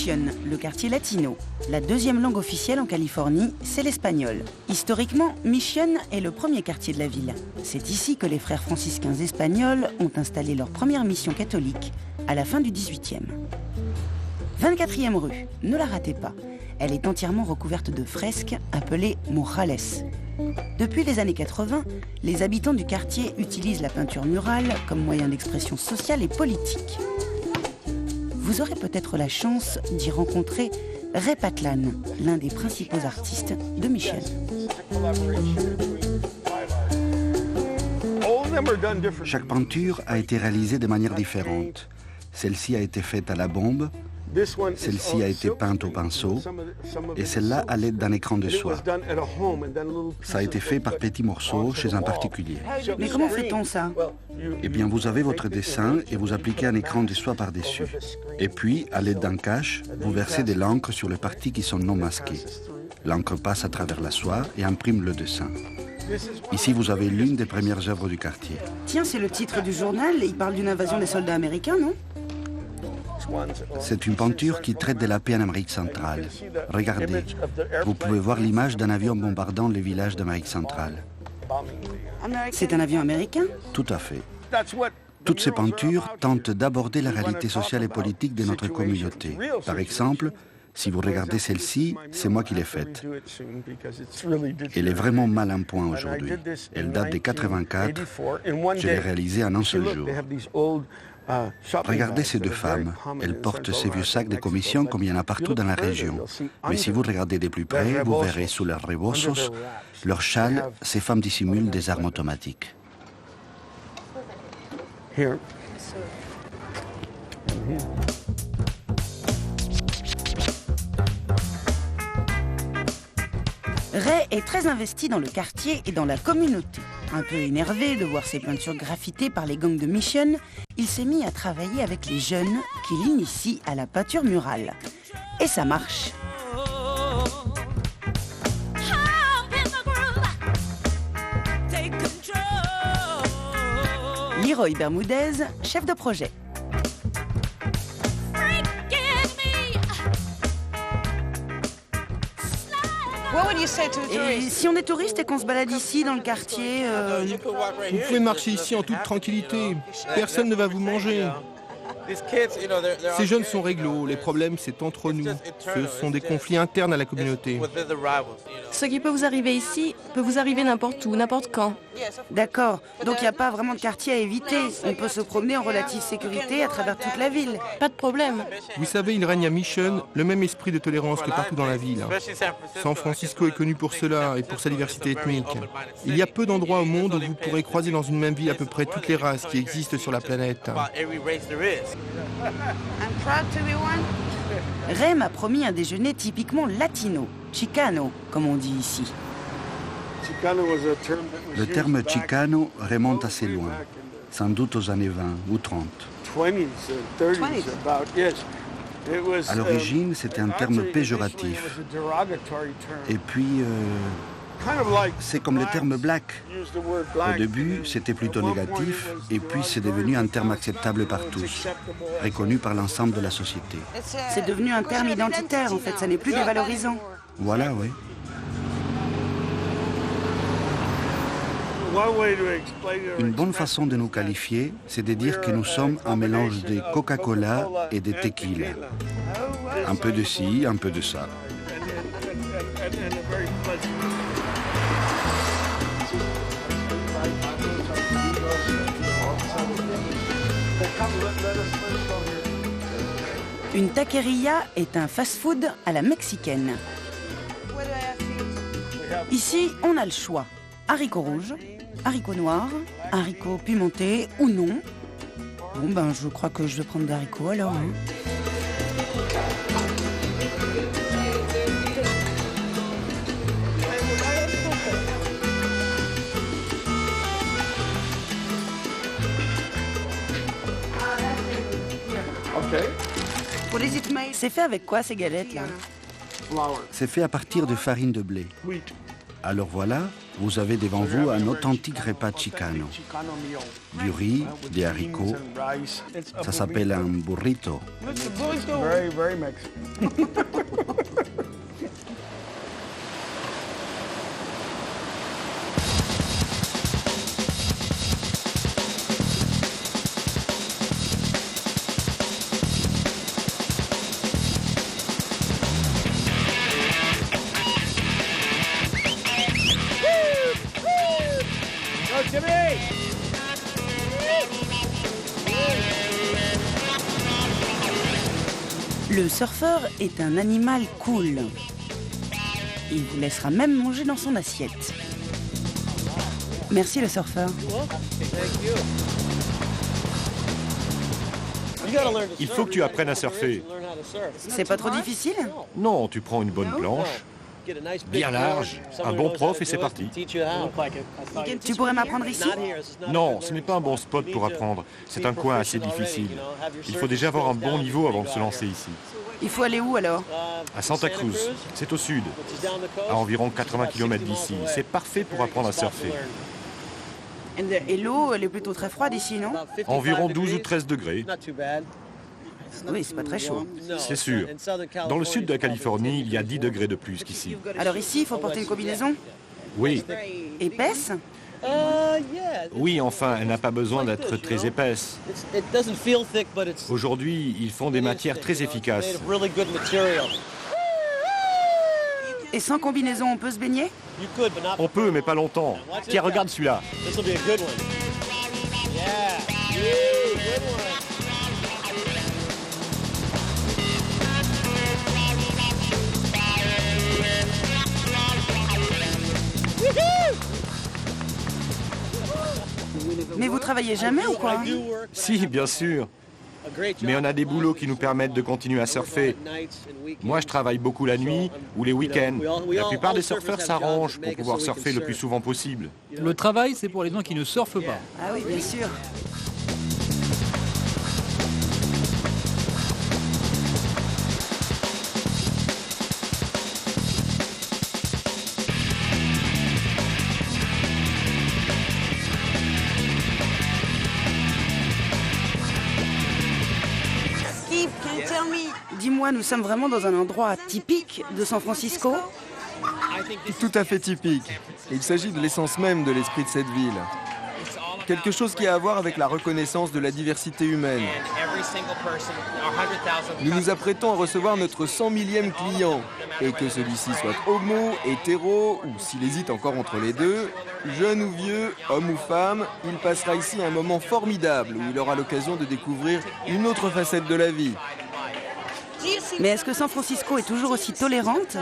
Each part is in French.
Mission, le quartier latino. La deuxième langue officielle en Californie, c'est l'espagnol. Historiquement, Mission est le premier quartier de la ville. C'est ici que les frères franciscains espagnols ont installé leur première mission catholique à la fin du XVIIIe. 24e rue, ne la ratez pas. Elle est entièrement recouverte de fresques appelées murales. Depuis les années 80, les habitants du quartier utilisent la peinture murale comme moyen d'expression sociale et politique. Vous aurez peut-être la chance d'y rencontrer Ray Patlan, l'un des principaux artistes de Mission. Chaque peinture a été réalisée de manière différente. Celle-ci a été faite à la bombe, celle-ci a été peinte au pinceau et celle-là à l'aide d'un écran de soie. Ça a été fait par petits morceaux chez un particulier. Mais comment fait-on ça? Eh bien, vous avez votre dessin et vous appliquez un écran de soie par-dessus. Et puis, à l'aide d'un cache, vous versez de l'encre sur les parties qui sont non masquées. L'encre passe à travers la soie et imprime le dessin. Ici, vous avez l'une des premières œuvres du quartier. Tiens, c'est le titre du journal et il parle d'une invasion des soldats américains, non? C'est une peinture qui traite de la paix en Amérique centrale. Regardez, vous pouvez voir l'image d'un avion bombardant les villages d'Amérique centrale. C'est un avion américain? Tout à fait. Toutes ces peintures tentent d'aborder la réalité sociale et politique de notre communauté. Par exemple, si vous regardez celle-ci, c'est moi qui l'ai faite. Elle est vraiment mal en point aujourd'hui. Elle date de 84. Je l'ai réalisée en un seul jour. Regardez ces deux femmes. Elles portent ces vieux sacs de commission comme il y en a partout dans la région. Mais si vous regardez de plus près, vous verrez sous leurs rebossos, leurs châles, ces femmes dissimulent des armes automatiques. Ray est très investi dans le quartier et dans la communauté. Un peu énervé de voir ses peintures graffitées par les gangs de Mission, il s'est mis à travailler avec les jeunes qui l'initient à la peinture murale. Et ça marche. Leroy Bermudez, chef de projet. Et si on est touriste et qu'on se balade ici dans le quartier, Vous pouvez marcher ici en toute tranquillité. Personne ne va vous manger. Ces jeunes sont réglo. Les problèmes, c'est entre nous. Ce sont des conflits internes à la communauté. Ce qui peut vous arriver ici peut vous arriver n'importe où, n'importe quand. D'accord, donc il n'y a pas vraiment de quartier à éviter. On peut se promener en relative sécurité à travers toute la ville. Pas de problème. Vous savez, il règne à Mission le même esprit de tolérance que partout dans la ville. San Francisco est connu pour cela et pour sa diversité ethnique. Il y a peu d'endroits au monde où vous pourrez croiser dans une même ville à peu près toutes les races qui existent sur la planète. Ray m'a promis un déjeuner typiquement latino, chicano, comme on dit ici. Le terme chicano remonte assez loin, sans doute aux années 20 ou 30. À l'origine, c'était un terme péjoratif. Et puis, c'est comme le terme black. Au début, c'était plutôt négatif, et puis c'est devenu un terme acceptable par tous, reconnu par l'ensemble de la société. C'est devenu un terme identitaire, en fait, ça n'est plus dévalorisant. Voilà, oui. Une bonne façon de nous qualifier, c'est de dire que nous sommes un mélange de Coca-Cola et de tequila. Un peu de ci, un peu de ça. Une taqueria est un fast-food à la mexicaine. Ici, on a le choix. Haricots rouges, haricots noirs, haricots pimentés ou non. Bon ben, je crois que je vais prendre des haricots alors. C'est fait avec quoi ces galettes là? C'est fait à partir de farine de blé. Alors voilà, vous avez devant vous un authentique repas chicano. Du riz, des haricots, ça s'appelle un burrito. Le surfeur est un animal cool. Il vous laissera même manger dans son assiette. Merci le surfeur. Il faut que tu apprennes à surfer. C'est pas trop difficile? Non, tu prends une bonne planche, bien large, un bon prof et c'est parti. Tu pourrais m'apprendre ici? Non, ce n'est pas un bon spot pour apprendre. C'est un coin assez difficile. Il faut déjà avoir un bon niveau avant de se lancer ici. Il faut aller où alors? À Santa Cruz, c'est au sud, à environ 80 km d'ici. C'est parfait pour apprendre à surfer. Et l'eau, elle est plutôt très froide ici, non? Environ 12 ou 13 degrés. Oui, c'est pas très chaud. C'est sûr. Dans le sud de la Californie, il y a 10 degrés de plus qu'ici. Alors ici, il faut porter une combinaison? Oui. Épaisse? Oui, enfin, elle n'a pas besoin d'être très épaisse. Aujourd'hui, ils font des matières très efficaces. Et sans combinaison, on peut se baigner? On peut, mais pas longtemps. Tiens, regarde celui-là. Mais vous travaillez jamais ou quoi? Si, bien sûr. Mais on a des boulots qui nous permettent de continuer à surfer. Moi, je travaille beaucoup la nuit ou les week-ends. La plupart des surfeurs s'arrangent pour pouvoir surfer le plus souvent possible. Le travail, c'est pour les gens qui ne surfent pas. Ah oui, bien sûr. Dis-moi, nous sommes vraiment dans un endroit typique de San Francisco? Tout à fait typique. Il s'agit de l'essence même de l'esprit de cette ville. Quelque chose qui a à voir avec la reconnaissance de la diversité humaine. Nous nous apprêtons à recevoir notre 100 millième client. Et que celui-ci soit homo, hétéro, ou s'il hésite encore entre les deux, jeune ou vieux, homme ou femme, il passera ici un moment formidable où il aura l'occasion de découvrir une autre facette de la vie. Mais est-ce que San Francisco est toujours aussi tolérante?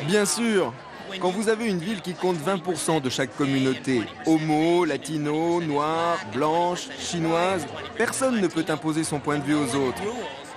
Bien sûr. Quand vous avez une ville qui compte 20% de chaque communauté, homo, latino, noir, blanche, chinoise, personne ne peut imposer son point de vue aux autres.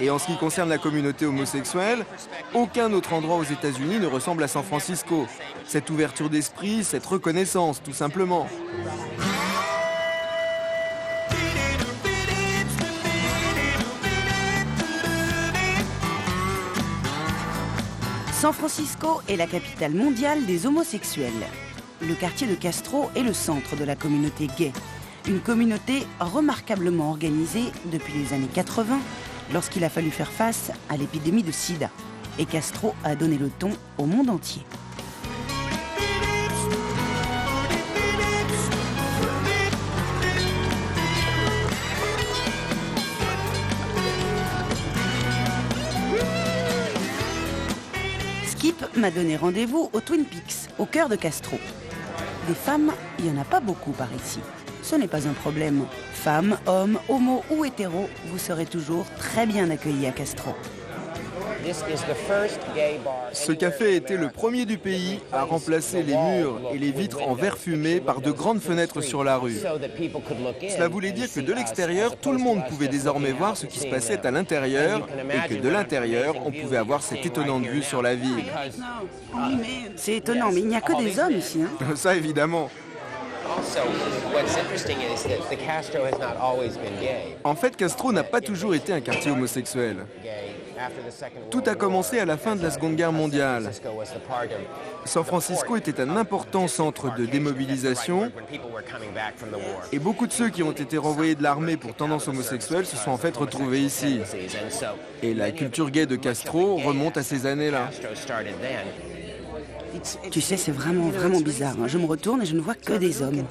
Et en ce qui concerne la communauté homosexuelle, aucun autre endroit aux États-Unis ne ressemble à San Francisco. Cette ouverture d'esprit, cette reconnaissance, tout simplement. San Francisco est la capitale mondiale des homosexuels. Le quartier de Castro est le centre de la communauté gay. Une communauté remarquablement organisée depuis les années 80, lorsqu'il a fallu faire face à l'épidémie de sida. Et Castro a donné le ton au monde entier. Skip m'a donné rendez-vous au Twin Peaks, au cœur de Castro. Des femmes, il n'y en a pas beaucoup par ici. Ce n'est pas un problème. Femmes, hommes, homo ou hétéros, vous serez toujours très bien accueillis à Castro. Ce café était le premier du pays à remplacer les murs et les vitres en verre fumé par de grandes fenêtres sur la rue. Cela voulait dire que de l'extérieur, tout le monde pouvait désormais voir ce qui se passait à l'intérieur et que de l'intérieur, on pouvait avoir cette étonnante vue sur la ville. C'est étonnant, mais il n'y a que des hommes ici. Hein. Ça, évidemment. En fait, Castro n'a pas toujours été un quartier homosexuel. Tout a commencé à la fin de la Seconde Guerre mondiale. San Francisco était un important centre de démobilisation et beaucoup de ceux qui ont été renvoyés de l'armée pour tendance homosexuelle se sont en fait retrouvés ici. Et la culture gay de Castro remonte à ces années-là. Tu sais, c'est vraiment bizarre. Je me retourne et je ne vois que des hommes.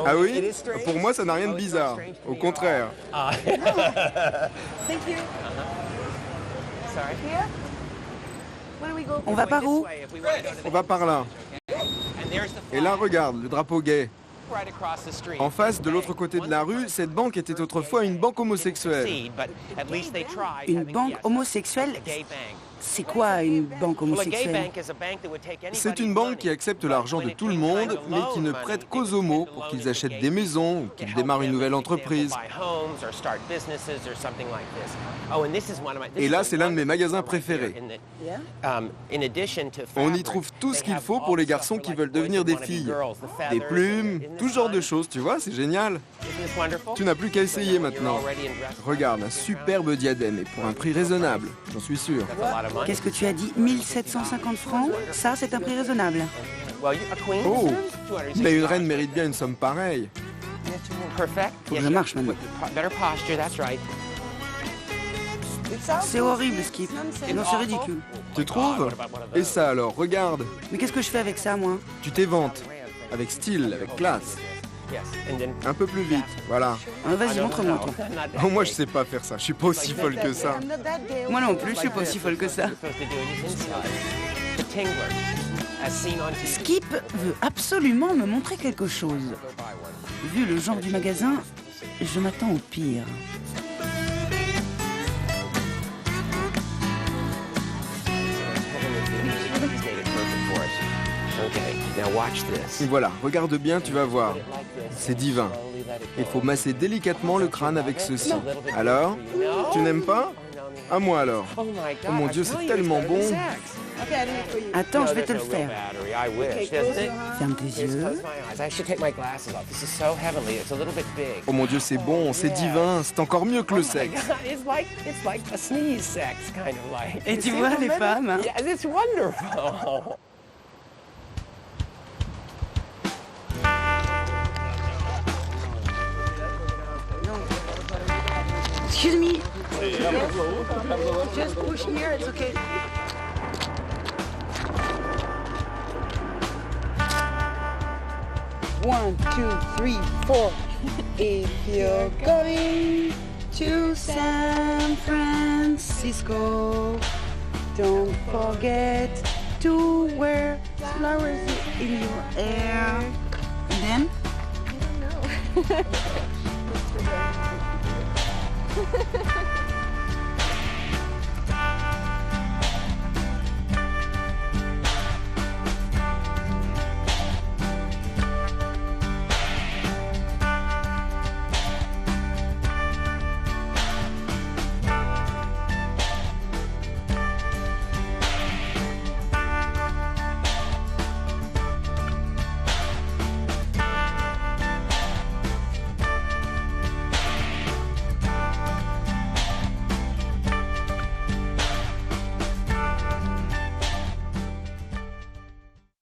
Ah oui? Pour moi, ça n'a rien de bizarre. Au contraire. On va par où? On va par là. Et là, regarde, le drapeau gay. En face, de l'autre côté de la rue, cette banque était autrefois une banque homosexuelle. Une banque homosexuelle? C'est quoi une banque homosexuelle? C'est une banque qui accepte l'argent de tout le monde, mais qui ne prête qu'aux homos pour qu'ils achètent des maisons ou qu'ils démarrent une nouvelle entreprise. Et là, c'est l'un de mes magasins préférés. On y trouve tout ce qu'il faut pour les garçons qui veulent devenir des filles. Des plumes, tout genre de choses, tu vois, c'est génial. Tu n'as plus qu'à essayer maintenant. Regarde, un superbe diadème et pour un prix raisonnable, j'en suis sûr. Qu'est-ce que tu as dit? 1750 francs? Ça, c'est un prix raisonnable. Oh, mais une reine mérite bien une somme pareille. Faut que je marche maintenant. C'est horrible, Skip. Non, c'est ridicule. Tu trouves? Et ça alors, regarde. Mais qu'est-ce que je fais avec ça, moi? Tu t'éventes. Avec style, avec classe. Un peu plus vite, voilà. Vas-y, montre-moi, toi. Oh, moi, je sais pas faire ça. Je suis pas aussi folle que ça. Moi non plus, je suis pas aussi folle que ça. Skip veut absolument me montrer quelque chose. Vu le genre du magasin, je m'attends au pire. Et voilà, regarde bien, tu vas voir. C'est divin. Il faut masser délicatement le crâne avec ceci. Alors? Tu n'aimes pas? À moi alors. Oh mon Dieu, c'est tellement bon. Attends, je vais te le faire. Ferme tes yeux. Oh mon Dieu, c'est bon, c'est divin, c'est encore mieux que le sexe. Et tu vois les femmes, hein? Excuse me. Just push here, it's okay. One, two, three, four. If you're going to San Francisco, don't forget to wear flowers in your hair. And then? I don't know.